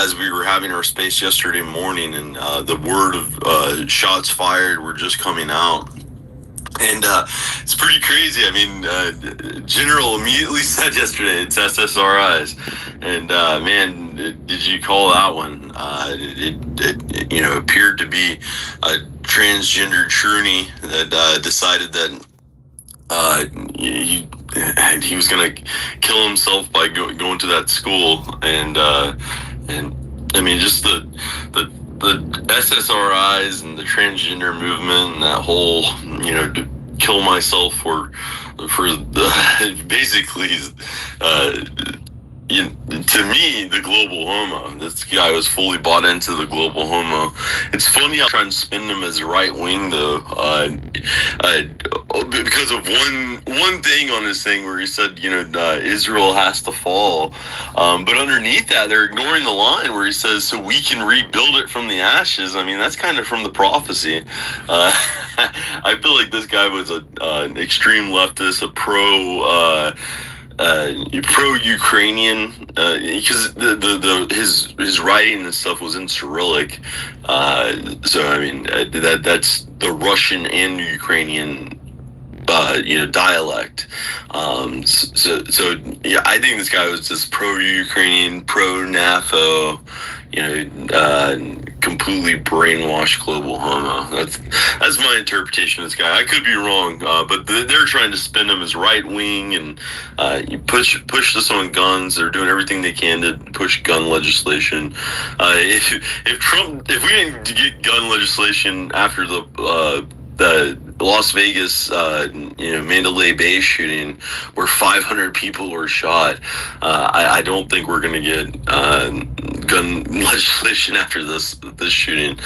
as we were having our space yesterday morning, and the word of shots fired were just coming out. And it's pretty crazy. I mean, General immediately said yesterday it's SSRIs, and man, did you call that one? It appeared to be a transgender Churney that decided that he was gonna kill himself by going to that school, and I mean, just the SSRIs and the transgender movement and that whole, to kill myself for the basically, to me, the global homo. This guy was fully bought into the global homo. It's funny how trying to spin him as right wing, though, because of one thing on his thing where he said, Israel has to fall, but underneath that, they're ignoring the line where he says, so we can rebuild it from the ashes. I mean, that's kind of from the prophecy. I feel like this guy was an extreme leftist, a pro-Ukrainian, because his writing and stuff was in Cyrillic. So I mean, that's the Russian and Ukrainian dialect. So yeah, I think this guy was just pro-Ukrainian, pro-NAFO, completely brainwashed global homo. That's my interpretation of this guy. I could be wrong, but they're trying to spin him as right wing, and you push this on guns. They're doing everything they can to push gun legislation. If we didn't get gun legislation after the Las Vegas, Mandalay Bay shooting, where 500 people were shot, I don't think we're going to get gun legislation after this shooting.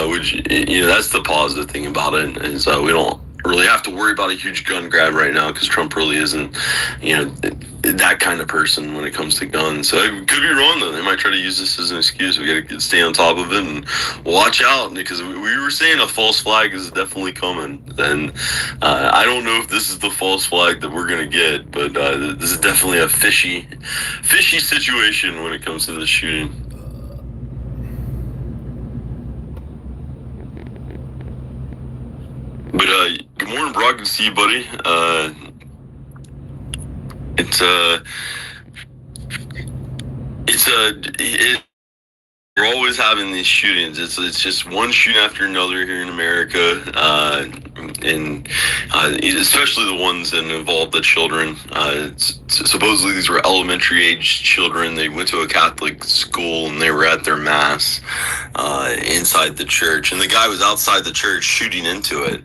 Which that's the positive thing about it, is we don't really have to worry about a huge gun grab right now, because Trump really isn't, that kind of person when it comes to guns. So I could be wrong, though. They might try to use this as an excuse. We got to stay on top of it and watch out, because we were saying a false flag is definitely coming. And I don't know if this is the false flag that we're going to get, but this is definitely a fishy situation when it comes to this shooting. But good morning, Brock. Good to see you, buddy. We're always having these shootings. It's just one shooting after another here in America, and especially the ones that involve the children. Supposedly these were elementary age children. They went to a Catholic school and they were at their mass inside the church, and the guy was outside the church shooting into it.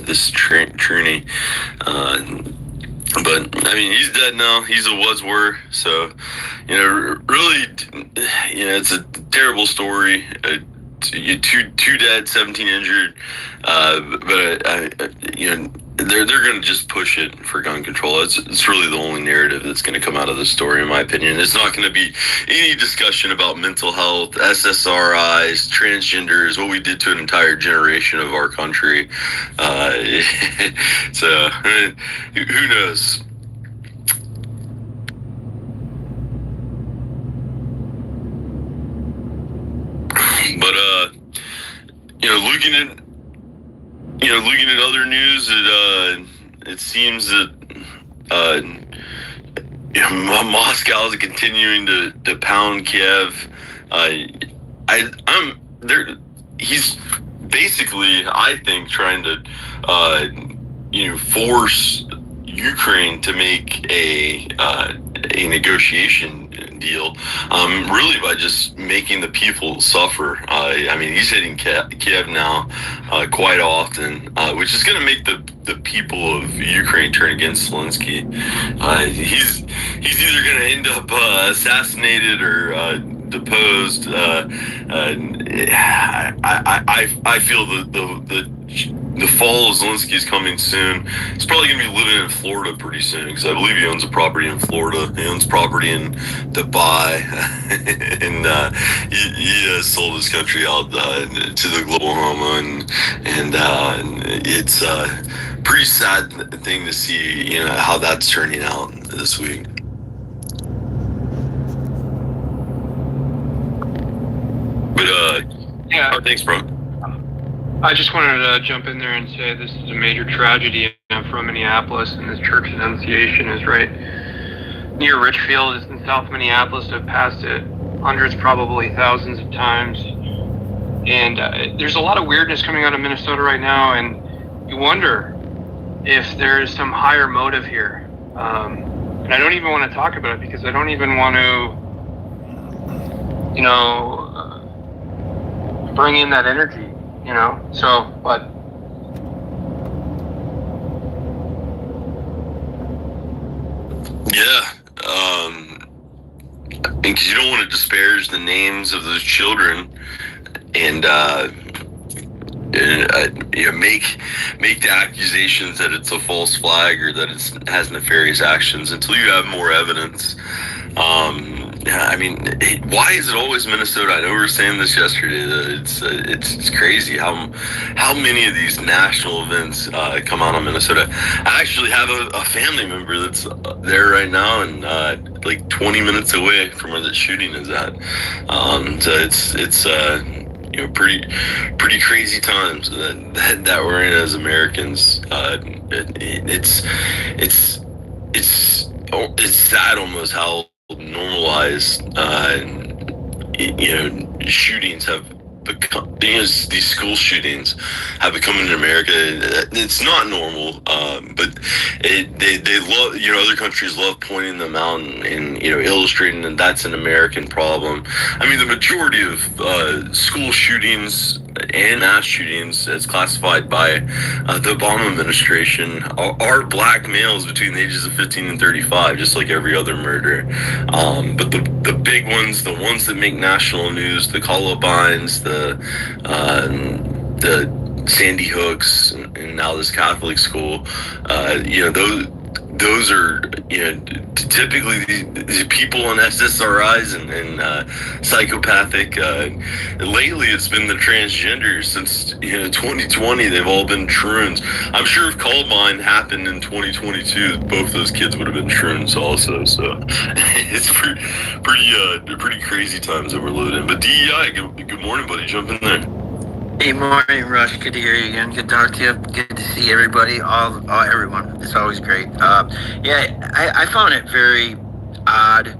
This Trini. But I mean, he's dead now. He's a was-were. So, really, it's a terrible story. Two dead, 17 injured. But they're going to just push it for gun control. It's really the only narrative that's going to come out of this story, in my opinion. It's not going to be any discussion about mental health, SSRIs, transgenders, what we did to an entire generation of our country. So who knows? But looking at other news, it seems that Moscow is continuing to pound Kiev. I'm there. He's basically, I think, trying to force Ukraine to make a negotiation deal, really by just making the people suffer. I mean, he's hitting Kiev now quite often, which is going to make the people of Ukraine turn against Zelensky. He's either going to end up assassinated or deposed. I feel the fall of Zelensky is coming soon. He's probably going to be living in Florida pretty soon, because I believe he owns a property in Florida. He owns property in Dubai, and he sold his country out to the global homo, and it's a pretty sad thing to see, how that's turning out this week. Thanks, bro. I just wanted to jump in there and say this is a major tragedy. I'm from Minneapolis, and this church Annunciation is right near Richfield. It's in South Minneapolis. I've passed it hundreds, probably thousands of times. And there's a lot of weirdness coming out of Minnesota right now, and you wonder if there's some higher motive here. And I don't even want to talk about it because I don't even want to, bring in that energy. So, but yeah, because you don't want to disparage the names of those children, and make the accusations that it's a false flag or that it has nefarious actions until you have more evidence. Why is it always Minnesota? I know we were saying this yesterday. It's crazy how many of these national events come out of Minnesota. I actually have a family member that's there right now, and like 20 minutes away from where the shooting is at. So it's pretty crazy times that we're in as Americans. It's sad almost how normalized shootings have become. These school shootings have become in America. It's not normal, but they love, other countries love pointing them out and illustrating that that's an American problem. I mean, the majority of school shootings and mass shootings, as classified by the Obama administration, are black males between the ages of 15 and 35, just like every other murder. But the big ones, the ones that make national news, the Columbines, the Sandy Hooks, and now this Catholic school, those are typically the people on SSRIs and psychopathic. Lately, it's been the transgenders. Since 2020, they've all been Troons. I'm sure if Columbine happened in 2022, both those kids would have been Troons also. So it's pretty crazy times that we're living in. But DEI, good morning, buddy. Jump in there. Hey, morning, Rush. Good to hear you again. Good to talk to you. Good to see everybody, everyone. It's always great. I found it very odd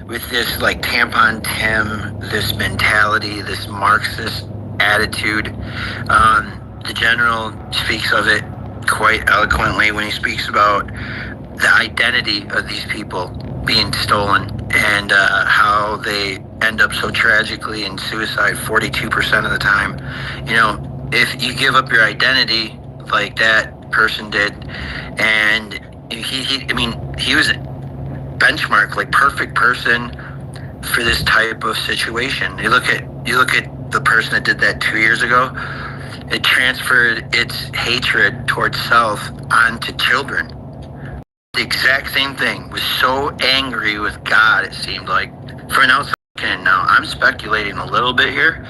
with this, like, tampon Tim, this mentality, this Marxist attitude. The general speaks of it quite eloquently when he speaks about the identity of these people being stolen and how they end up so tragically in suicide 42% of the time. If you give up your identity like that person did, and he was a benchmark, like perfect person for this type of situation. You look at the person that did that 2 years ago. It transferred its hatred towards self onto children. The exact same thing. Was so angry with God, it seemed like. For an outsider, now I'm speculating a little bit here,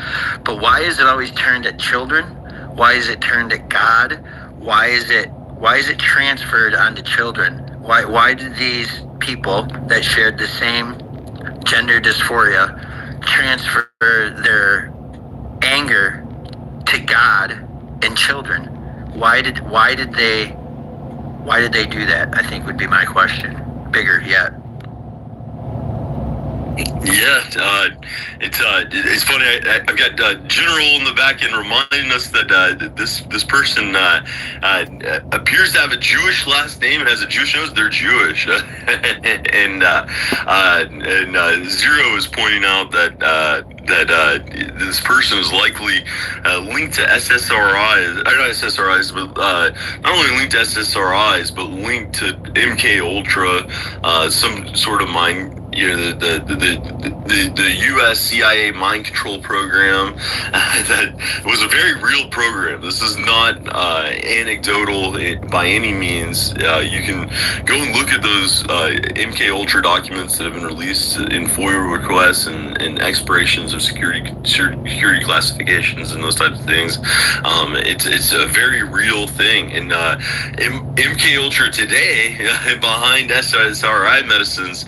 but why is it always turned at children? Why is it turned at God? Why is it transferred onto children? Why did these people that shared the same gender dysphoria transfer their anger to God and children? Why did they do that? I think would be my question. Bigger yet. Yeah, it's funny. I've got General in the back end reminding us that this person appears to have a Jewish last name and has a Jewish nose. They're Jewish, and Zero is pointing out that this person is likely linked to SSRIs, or not SSRIs, but not only linked to SSRIs, but linked to MK Ultra, some sort of mind. The U.S. CIA mind control program that was a very real program. This is not anecdotal by any means. You can go and look at those MK Ultra documents that have been released in FOIA requests and expirations of security classifications and those types of things. It's a very real thing. And MK Ultra today, behind SSRI medicines,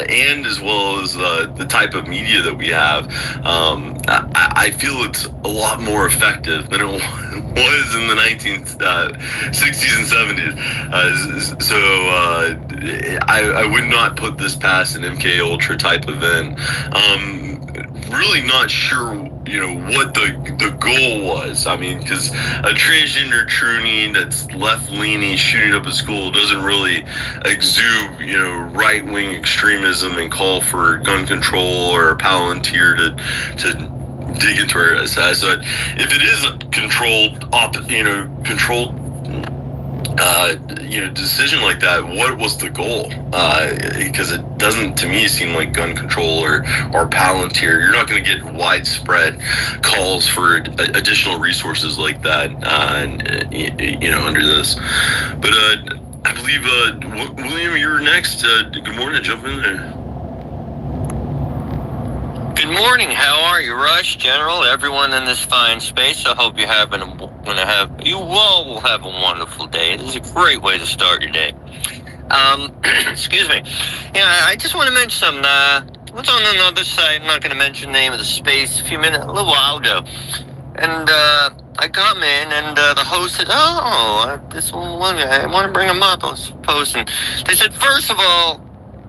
and as well as the type of media that we have, I feel it's a lot more effective than it was in the 1960s and 70s. I would not put this past an MK Ultra type event. Really not sure, what the goal was. I mean, because a transgender troonie that's left-leaning shooting up a school doesn't really exude, right-wing extremism and call for gun control or Palantir to dig into our side. So if it is a controlled decision like that, what was the goal? Because it doesn't, to me, seem like gun control or Palantir. You're not going to get widespread calls for additional resources like that, under this. But I believe, William, you're next. Good morning. Jump in there. Good morning. How are you, Rush, General, everyone in this fine space? I hope you all will have a wonderful day. This is a great way to start your day. Excuse me. Yeah, I just want to mention something. What's on another site? I'm not going to mention the name of the space. A little while ago, and I come in, and the host said, this one guy, I want to bring him up. I was posting. They said, first of all,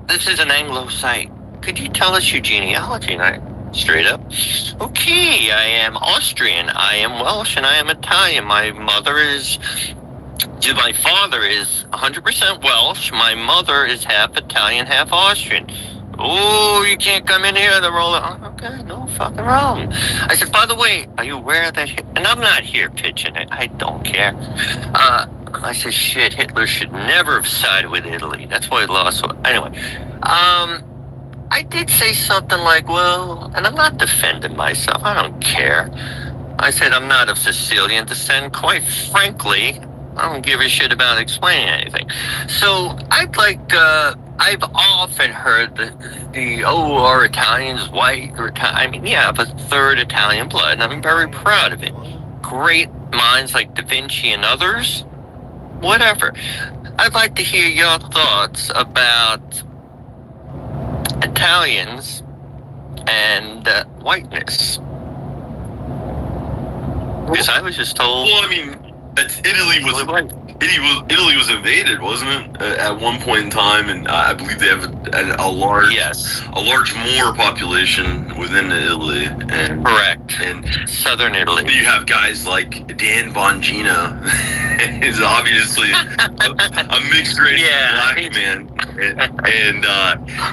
this is an Anglo site. Could you tell us your genealogy? And I, straight up, okay, I am Austrian, I am Welsh, and I am Italian. My father is 100% Welsh. My mother is half Italian, half Austrian. Oh, you can't come in here. They're rolling. Oh, okay, no fucking problem. I said, by the way, are you aware that? And I'm not here pitching it. I don't care. I said, shit, Hitler should never have sided with Italy. That's why he lost. Anyway, I did say something like, well, and I'm not defending myself. I don't care. I said I'm not of Sicilian descent. Quite frankly, I don't give a shit about explaining anything. So I've often heard are Italians white? I have a third Italian blood, and I'm very proud of it. Great minds like Da Vinci and others, whatever. I'd like to hear your thoughts about Italians and whiteness. Because I was just told. Well, I mean, Italy was invaded, wasn't it? At one point in time, and I believe they have a large Moor population within Italy. And correct. And southern Italy. You have guys like Dan Bongino, is obviously a mixed race black man, and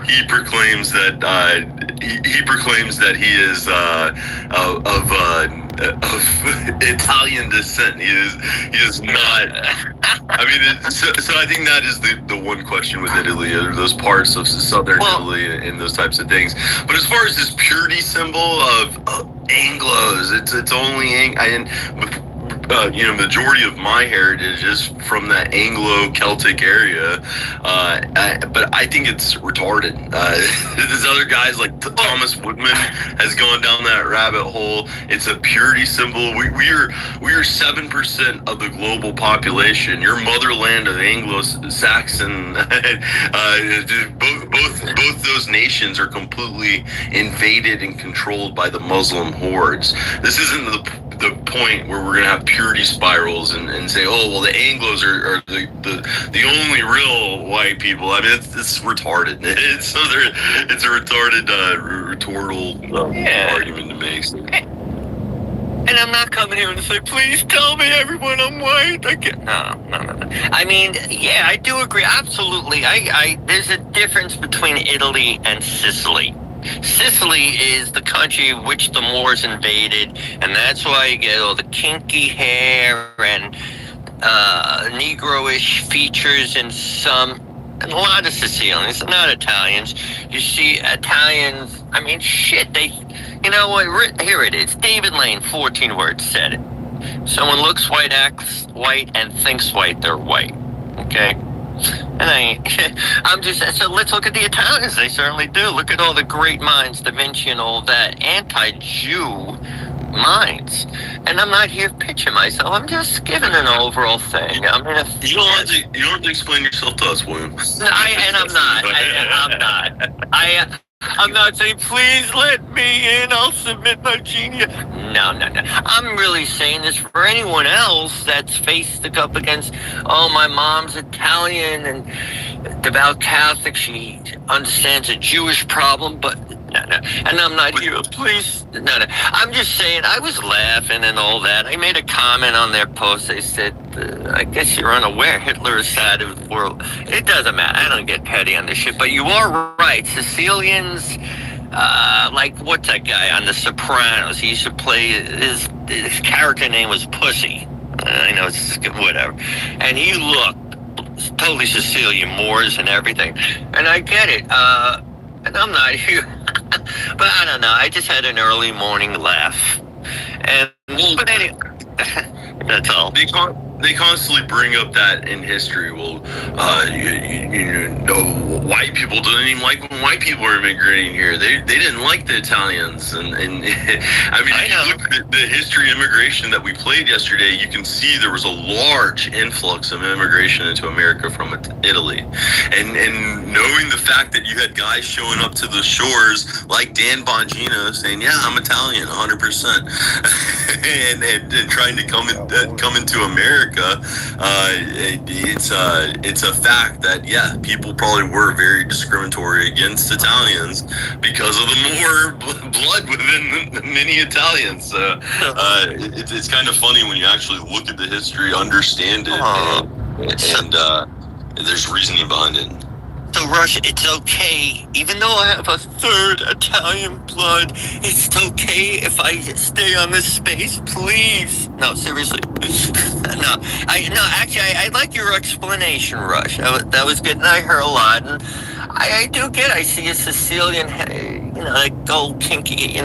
he proclaims that he is of Italian descent. He is not. I mean, so I think that is the one question with Italy, are those parts of southern Italy and those types of things. But as far as this purity symbol of Anglos, it's only majority of my heritage is from that Anglo-Celtic area, but I think it's retarded. There's other guys like Thomas Woodman has gone down that rabbit hole. It's a purity symbol. We are 7% of the global population. Your motherland of Anglo-Saxon, both those nations are completely invaded and controlled by the Muslim hordes. This isn't the point where we're going to have purity spirals and say, oh, well, the Anglos are the only real white people. I mean, it's retarded. It's a retarded rhetorical argument to make. So. And I'm not coming here to say, please tell me, everyone, I'm white. No. I mean, yeah, I do agree. Absolutely. There's a difference between Italy and Sicily. Sicily is the country which the Moors invaded, and that's why you get all the kinky hair and Negroish features and a lot of Sicilians, not Italians. You see Italians, I mean, shit, you know what, here it is. David Lane, 14 words, said it. Someone looks white, acts white, and thinks white, they're white. Okay? And I'm just, so let's look at the Italians. They certainly do. Look at all the great minds, Da Vinci and all that, anti-Jew minds. And I'm not here pitching myself. I'm just giving an overall thing. I mean, you don't have to explain yourself to us, William. I'm not saying, please let me in, I'll submit my genius. No. I'm really saying this for anyone else that's faced up against, oh, my mom's Italian and devout Catholic. She understands a Jewish problem, but no. And I'm not here, please. No. I'm just saying, I was laughing and all that. I made a comment on their post. They said, I guess you're unaware Hitler is sad of the world. It doesn't matter. I don't get petty on this shit. But you are right. Sicilians, like, what's that guy on The Sopranos? He used to play, his character name was Pussy. I know, it's whatever. And he looked totally Sicilian, Moors and everything. And I get it. And I'm not here. But I don't know. I just had an early morning laugh. And, but anyway, that's all. They constantly bring up that in history. Well, white people didn't even like when white people were immigrating here. They didn't like the Italians, and I mean, if you look at the history of immigration that we played yesterday, you can see there was a large influx of immigration into America from Italy, and knowing the fact that you had guys showing up to the shores like Dan Bongino saying, "Yeah, I'm Italian, 100%," and trying to come into America. It's a fact that people probably were very discriminatory against Italians because of the more blood within many Italians. So it's kind of funny when you actually look at the history, understand it, and there's reasoning behind it. So, Rush, it's okay, even though I have a third Italian blood, it's okay if I stay on this space, please. No, seriously. I like your explanation, Rush. That was good, and I heard a lot, and I do get, I see a Sicilian, like gold kinky,